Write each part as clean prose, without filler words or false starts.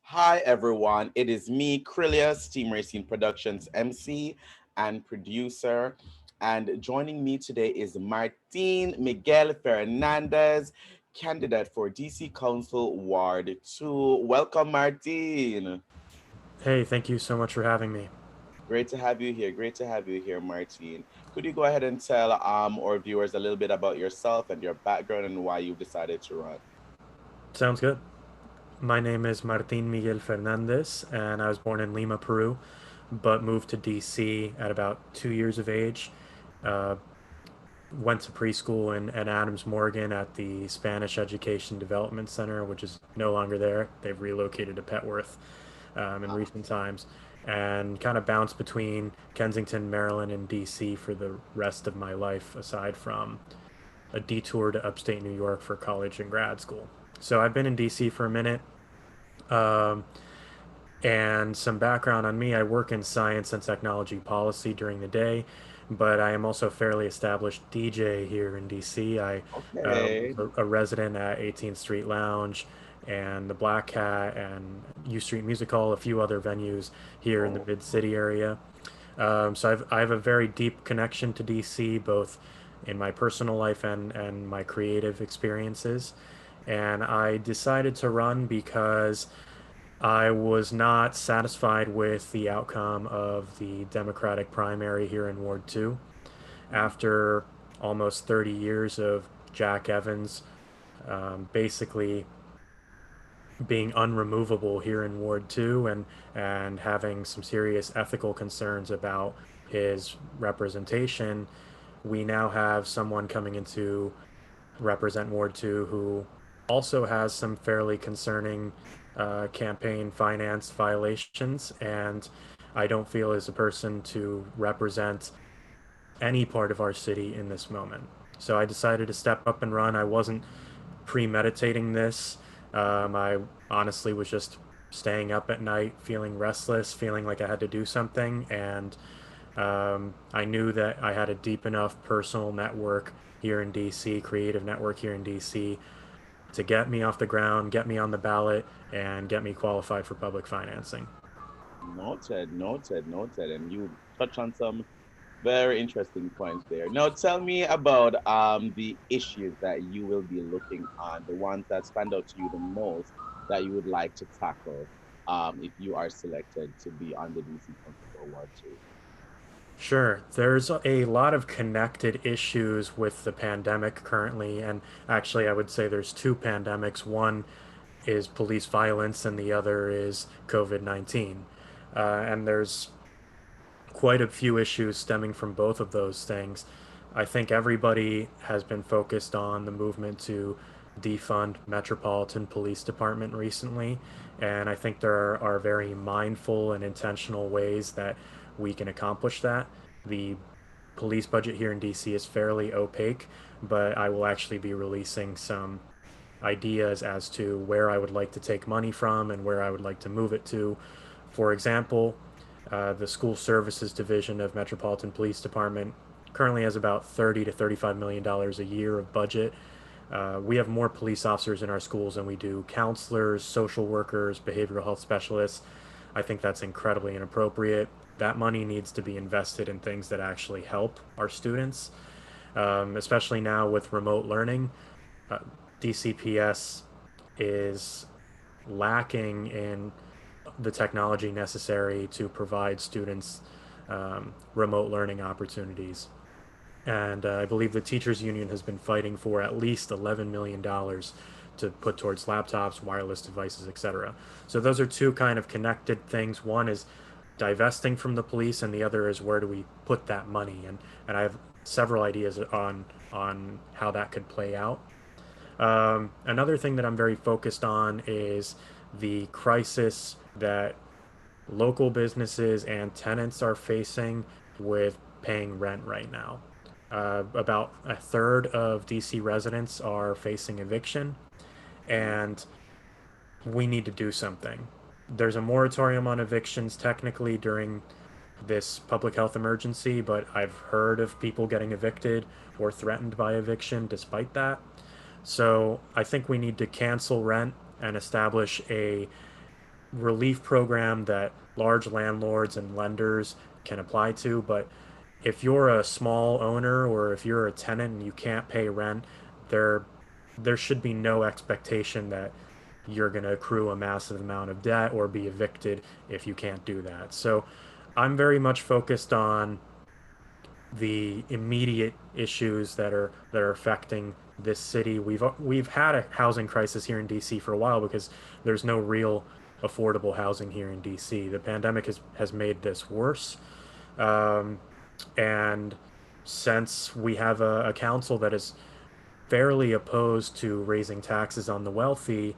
Hi everyone, it is me, Krylios, Team Racing Productions MC and producer. And joining me today is Martín Miguel Fernandez, candidate for DC Council Ward 2. Welcome, Martín. Hey, thank you so much for having me. Great to have you here. Great to have you here, Martín. Could you go ahead and tell our viewers a little bit about yourself and your background and why you decided to run? Sounds good. My name is Martín Miguel Fernandez, and I was born in Lima, Peru, but moved to DC at about 2 years of age. Uh, Went to preschool in Adams Morgan at the Spanish Education Development Center, which is no longer there. They've relocated to Petworth in recent times, and kind of bounced between Kensington, Maryland, and DC for the rest of my life, aside from a detour to upstate New York for college and grad school. So I've been in DC for a minute. Um, and some background on me, I work in science and technology policy during the day, but I am also a fairly established DJ here in DC. I Okay. was a resident at 18th Street Lounge and the Black Cat and U Street Music Hall, a few other venues here in the Oh, Mid City area. I have a very deep connection to DC, both in my personal life and my creative experiences. And I decided to run because I was not satisfied with the outcome of the Democratic primary here in Ward 2. After almost 30 years of Jack Evans basically being unremovable here in Ward 2 and having some serious ethical concerns about his representation, we now have someone coming into represent Ward 2 who also has some fairly concerning campaign finance violations, and I don't feel is a person to represent any part of our city in this moment. So I decided to step up and run. I wasn't premeditating this. I honestly was just staying up at night, feeling restless, feeling like I had to do something, and I knew that I had a deep enough personal network here in DC, creative network here in DC, to get me off the ground, get me on the ballot, and get me qualified for public financing. noted, noted, noted. And you touch on some very interesting points there. Now, tell me about the issues that you will be looking on, the ones that stand out to you the most that you would like to tackle if you are selected to be on the DC Council for Ward 2. Sure, there's a lot of connected issues with the pandemic currently, and actually, I would say there's two pandemics. One is police violence, and the other is COVID 19. And there's quite a few issues stemming from both of those things. I think everybody has been focused on the movement to defund Metropolitan Police Department recently, and I think there are very mindful and intentional ways that we can accomplish that. The police budget here in DC is fairly opaque, but I will actually be releasing some ideas as to where I would like to take money from and where I would like to move it to. For example, the School Services Division of Metropolitan Police Department currently has about $30 to $35 million a year of budget. We have more police officers in our schools than we do counselors, social workers, behavioral health specialists. I think that's incredibly inappropriate. That money needs to be invested in things that actually help our students, especially now with remote learning. Uh, DCPS is lacking in the technology necessary to provide students remote learning opportunities. And I believe the teachers union has been fighting for at least $11 million to put towards laptops, wireless devices, etc. So those are two kind of connected things. One is divesting from the police, and the other is where do we put that money? And I have several ideas on how that could play out. Another thing that I'm very focused on is the crisis that local businesses and tenants are facing with paying rent right now. About a third of DC residents are facing eviction, and we need to do something. There's a moratorium on evictions technically during this public health emergency, but I've heard of people getting evicted or threatened by eviction despite that. So I think we need to cancel rent and establish a relief program that large landlords and lenders can apply to, but if you're a small owner or if you're a tenant and you can't pay rent, there there should be no expectation that you're going to accrue a massive amount of debt or be evicted if you can't do that. So I'm very much focused on the immediate issues that are affecting this city. We've had a housing crisis here in DC for a while because there's no real affordable housing here in DC. The pandemic has made this worse. Um, and since we have a council that is fairly opposed to raising taxes on the wealthy,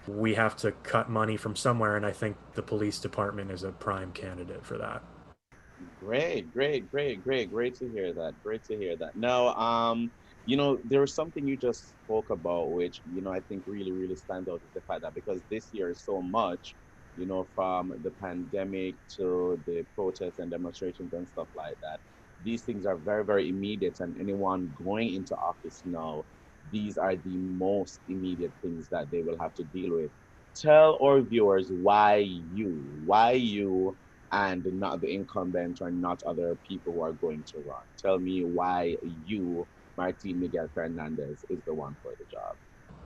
we have to cut money from somewhere, and I think the police department is a prime candidate for that. Great to hear that. Great to hear that. Now, there was something you just spoke about, which, I think really stands out is the fact that because this year is so much, from the pandemic to the protests and demonstrations and stuff like that, these things are very immediate. And anyone going into office now, these are the most immediate things that they will have to deal with. Tell our viewers why you and not the incumbent or not other people who are going to run. Tell me why you, Martin Miguel Fernandez, is the one for the job.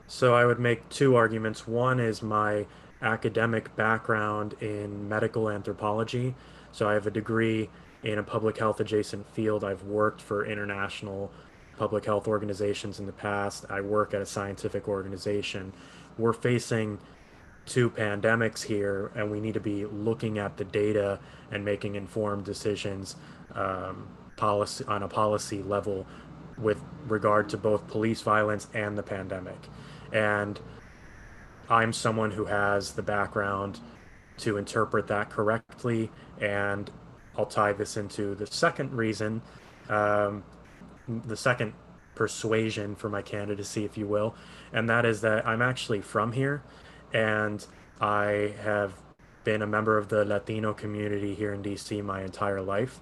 So I would make two arguments. One is my academic background in medical anthropology. So I have a degree in a public health adjacent field. I've worked for international public health organizations in the past. I work at a scientific organization. We're facing two pandemics here, and we need to be looking at the data and making informed decisions policy on a policy level with regard to both police violence and the pandemic. And I'm someone who has the background to interpret that correctly, and I'll tie this into the second reason, um, the second persuasion for my candidacy, if you will, and that is that I'm actually from here, and I have been a member of the Latino community here in DC my entire life.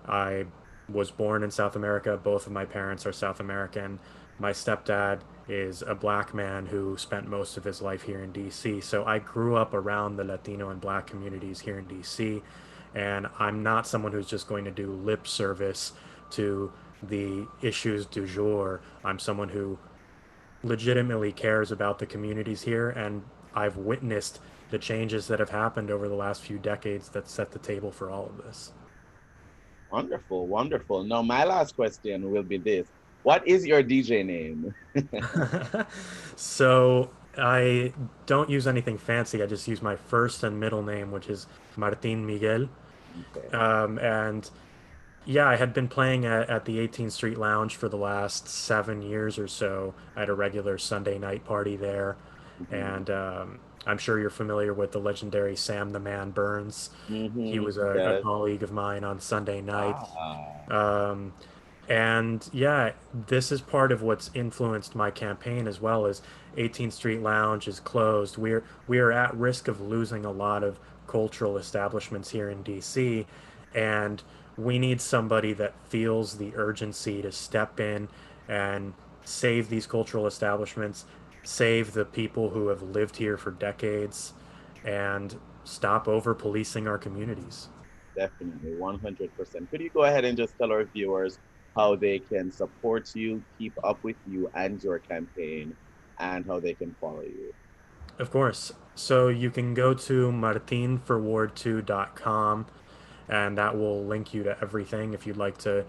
I was born in South America. Both of my parents are South American. My stepdad is a black man who spent most of his life here in DC. So I grew up around the Latino and black communities here in DC. And I'm not someone who's just going to do lip service to the issues du jour. I'm someone who legitimately cares about the communities here, and I've witnessed the changes that have happened over the last few decades that set the table for all of this. Wonderful. Now, my last question will be this. What is your DJ name? So I don't use anything fancy. I just use my first and middle name, which is Martín Miguel. Okay. And yeah, I had been playing at the 18th Street Lounge for the last 7 years or so. I had a regular Sunday night party there. Mm-hmm. And I'm sure you're familiar with the legendary Sam the Man Burns. He Mm-hmm. was a Yes. colleague of mine on Sunday nights. Ah, Um, and yeah, this is part of what's influenced my campaign as well as 18th Street Lounge is closed. We are at risk of losing a lot of cultural establishments here in DC, and we need somebody that feels the urgency to step in and save these cultural establishments, save the people who have lived here for decades, and stop over policing our communities. definitely. 100%. Could you go ahead and just tell our viewers how they can support you, keep up with you and your campaign, and how they can follow you? Of course. So you can go to martinforward2.com, and that will link you to everything. If you'd like to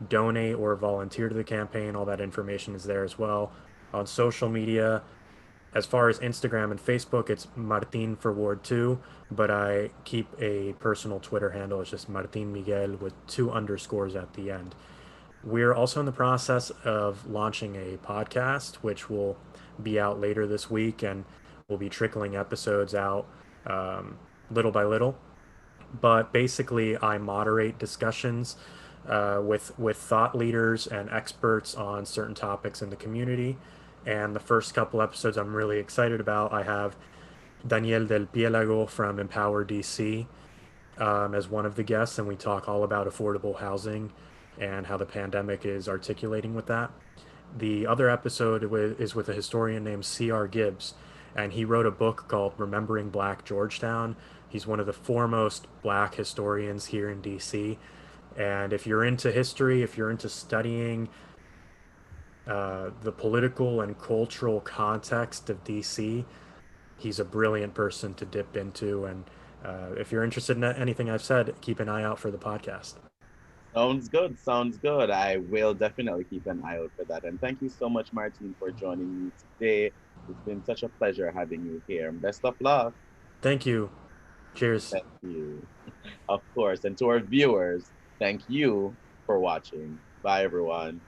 donate or volunteer to the campaign, all that information is there as well. On social media, as far as Instagram and Facebook, it's Martin for Ward 2, but I keep a personal Twitter handle. It's just Martin Miguel with two underscores at the end. We're also in the process of launching a podcast, which will be out later this week, and we'll be trickling episodes out little by little. But basically, I moderate discussions with thought leaders and experts on certain topics in the community. And the first couple episodes I'm really excited about. I have Daniel Del Pielago from Empower DC as one of the guests, and we talk all about affordable housing and how the pandemic is articulating with that. The other episode is with a historian named C.R. Gibbs, and he wrote a book called Remembering Black Georgetown. He's one of the foremost black historians here in DC. And if you're into history, if you're into studying the political and cultural context of DC, he's a brilliant person to dip into. And if you're interested in anything I've said, keep an eye out for the podcast. Sounds good. Sounds good. I will definitely keep an eye out for that. And thank you so much, Martin, for joining me today. It's been such a pleasure having you here. Best of luck. Thank you. Cheers. Thank you. Of course. And to our viewers, thank you for watching. Bye, everyone.